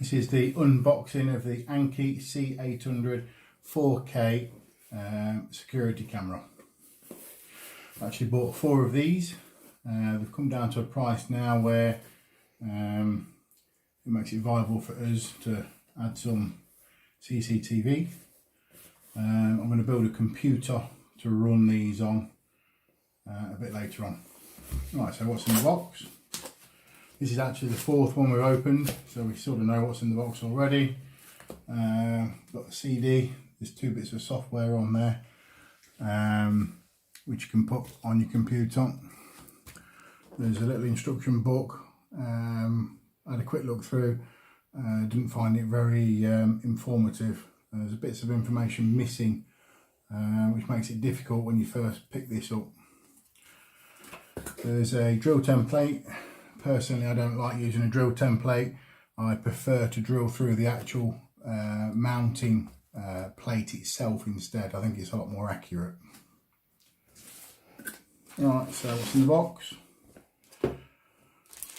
This is the unboxing of the Annke C800 4K security camera. I actually bought 4 of these. They've come down to a price now where it makes it viable for us to add some CCTV. I'm going to build a computer to run these on a bit later on. Right, so what's in the box? This is actually the 4th one we've opened, so we sort of know what's in the box already. Got the CD, there's 2 bits of software on there, which you can put on your computer. There's a little instruction book. I had a quick look through, didn't find it very informative. There's bits of information missing, which makes it difficult when you first pick this up. There's a drill template. Personally, I don't like using a drill template. I prefer to drill through the actual mounting plate itself instead. I think it's a lot more accurate. Right, so what's in the box?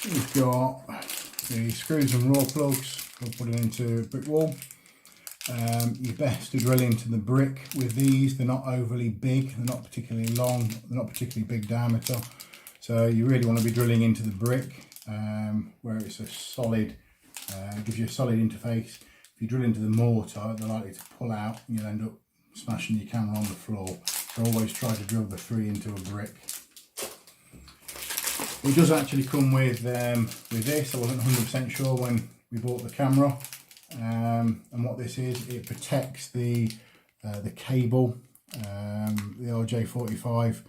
We've got the screws and raw plugs. We'll put it into a brick wall. You're best to drill into the brick with these. They're not overly big, they're not particularly long, they're not particularly big diameter. So you really want to be drilling into the brick where it's a solid, gives you a solid interface. If you drill into the mortar, they're likely to pull out and you'll end up smashing your camera on the floor. So always try to drill the 3 into a brick. It does actually come with this. I wasn't 100% sure when we bought the camera. And what this is, it protects the cable, the RJ45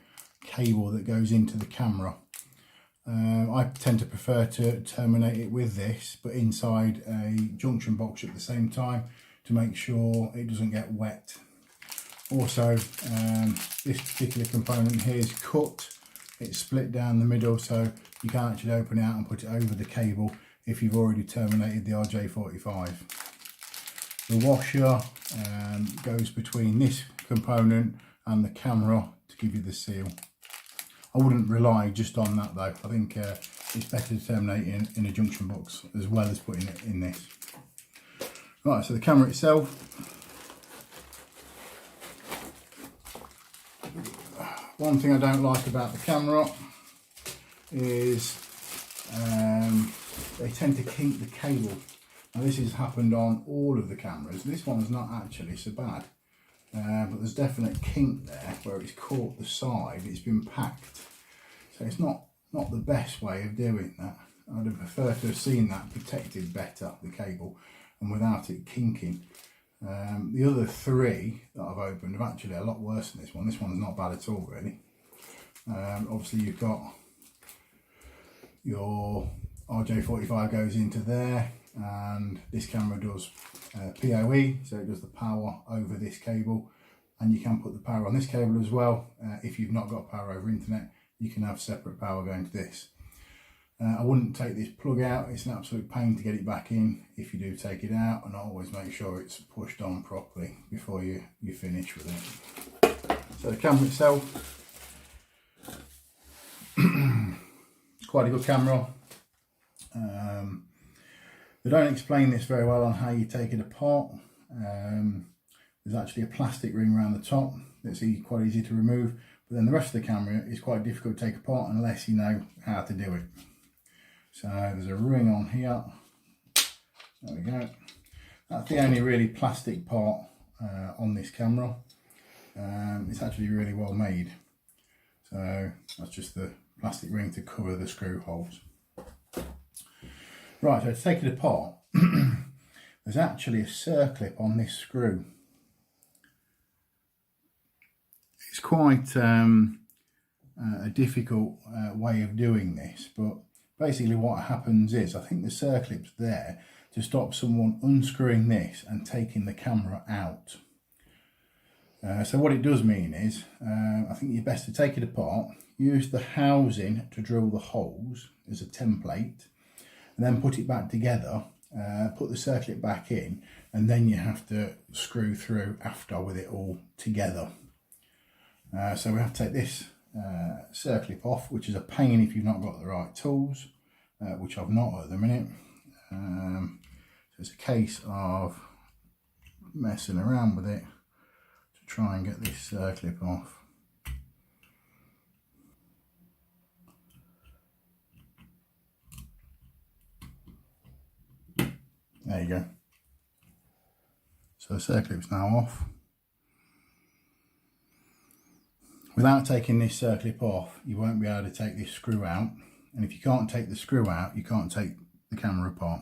cable that goes into the camera. I tend to prefer to terminate it with this, but inside a junction box at the same time to make sure it doesn't get wet. Also, this particular component here is cut. It's split down the middle, so you can't actually open it out and put it over the cable if you've already terminated the RJ45. The washer goes between this component and the camera to give you the seal. I wouldn't rely just on that though. I think it's better to terminate in a junction box as well as putting it in this. Right, so the camera itself. One thing I don't like about the camera is they tend to kink the cable. Now this has happened on all of the cameras. This one's not actually so bad, but there's definite kink there where it's caught the side. It's been packed, so it's not the best way of doing that. I'd have preferred to have seen that protected better, the cable, and without it kinking. The other 3 that I've opened are actually a lot worse than this one. This one's not bad at all, really. Obviously you've got your RJ45 goes into there, and this camera does PoE, so it does the power over this cable, and you can put the power on this cable as well. If you've not got power over internet, you can have separate power going to this. I wouldn't take this plug out. It's an absolute pain to get it back in if you do take it out, and I always make sure it's pushed on properly before you finish with it. So the camera itself, it's quite a good camera. They don't explain this very well on how you take it apart. There's actually a plastic ring around the top that's quite easy to remove, but then the rest of the camera is quite difficult to take apart unless you know how to do it. So there's a ring on here. There we go. That's the only really plastic part on this camera. It's actually really well made. So that's just the plastic ring to cover the screw holes. Right, so to take it apart, there's actually a circlip on this screw. It's quite a difficult way of doing this, but basically what happens is, I think the circlip's there to stop someone unscrewing this and taking the camera out. So what it does mean is, I think you're best to take it apart, use the housing to drill the holes as a template, and then put it back together, put the circlip back in, and then you have to screw through after with it all together. So we have to take this circlip off, which is a pain if you've not got the right tools, which I've not at the minute. So it's a case of messing around with it to try and get this clip off. There you go. So the circlip's now off. Without taking this circlip off, you won't be able to take this screw out. And if you can't take the screw out, you can't take the camera apart.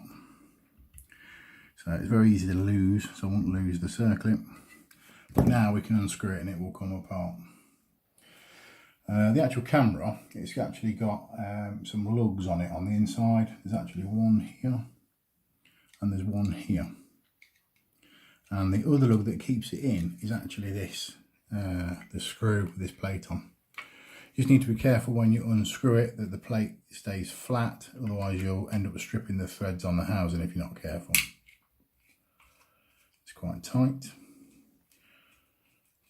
So it's very easy to lose, so I won't lose the circlip. But now we can unscrew it and it will come apart. The actual camera, it's actually got some lugs on it on the inside. There's actually one here and there's one here. And the other lug that keeps it in is actually this, the screw with this plate on. You just need to be careful when you unscrew it that the plate stays flat, otherwise you'll end up stripping the threads on the housing if you're not careful. It's quite tight.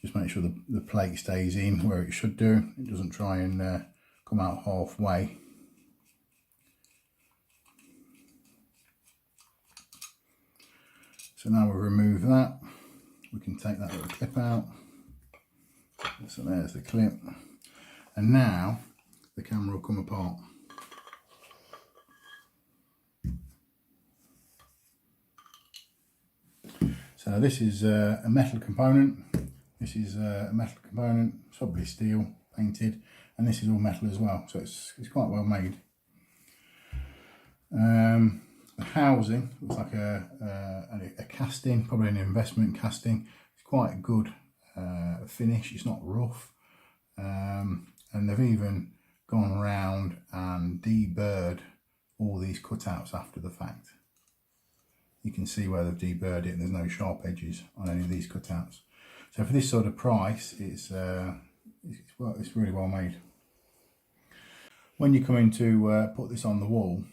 Just make sure the plate stays in where it should do. It doesn't try and come out halfway. So now we'll remove that. We can take that little clip out. So there's the clip. And now the camera will come apart. So this is a metal component. This is a metal component, it's probably steel, painted, and this is all metal as well, so it's quite well made. The housing looks like a casting, probably an investment casting. It's quite a good finish, it's not rough. And they've even gone around and deburred all these cutouts after the fact. You can see where they've deburred it and there's no sharp edges on any of these cutouts. So for this sort of price, it's really well made. When you come in to put this on the wall,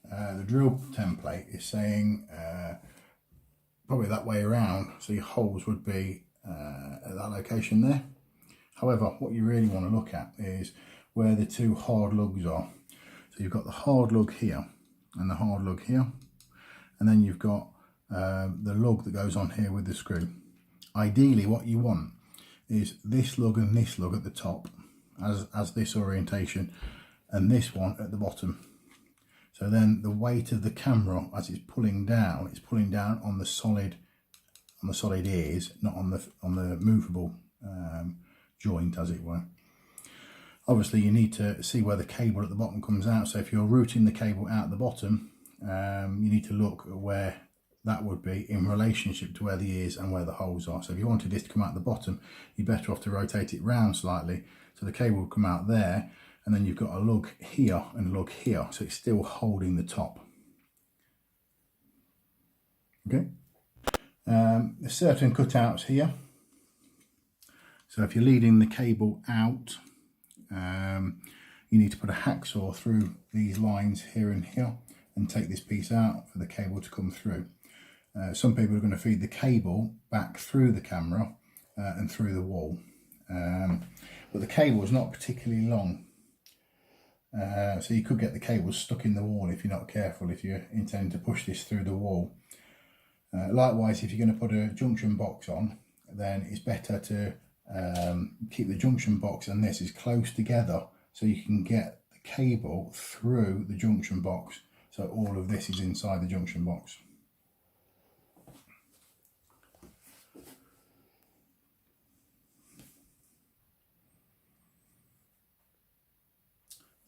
the drill template is saying probably that way around, so your holes would be at that location there. However, what you really want to look at is where the two hard lugs are. So you've got the hard lug here and the hard lug here, and then you've got the lug that goes on here with the screw. Ideally what you want is this lug and this lug at the top as this orientation, and this one at the bottom. So then the weight of the camera as it's pulling down on the solid ears, not on the movable joint, as it were. Obviously you need to see where the cable at the bottom comes out, so if you're routing the cable out the bottom, you need to look at where that would be in relationship to where the ears and where the holes are. So if you wanted this to come out the bottom, you're better off to rotate it round slightly, so the cable will come out there, and then you've got a lug here and a lug here, so it's still holding the top. Okay. There's certain cutouts here. So if you're leading the cable out, you need to put a hacksaw through these lines here and here and take this piece out for the cable to come through. Some people are going to feed the cable back through the camera and through the wall, but the cable is not particularly long, so you could get the cable stuck in the wall if you're not careful, if you're intending to push this through the wall. Likewise, if you're going to put a junction box on, then it's better to keep the junction box and this is close together so you can get the cable through the junction box, so all of this is inside the junction box.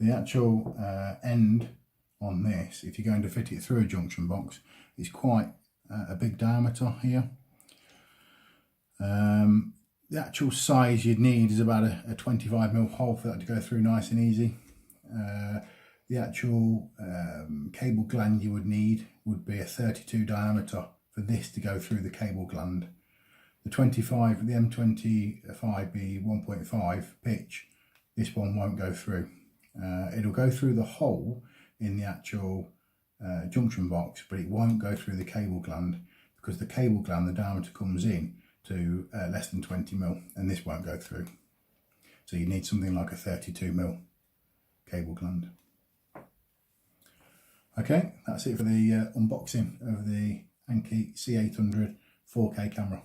The actual end on this, if you're going to fit it through a junction box, is quite a big diameter here. The actual size you'd need is about a 25mm hole for that to go through nice and easy. The actual cable gland you would need would be a 32 diameter for this to go through the cable gland. The M25 be 1.5 pitch, this one won't go through. It'll go through the hole in the actual junction box, but it won't go through the cable gland, because the cable gland, the diameter comes in to less than 20mm, and this won't go through. So you need something like a 32mm cable gland. Okay, that's it for the unboxing of the Annke C800 4K camera.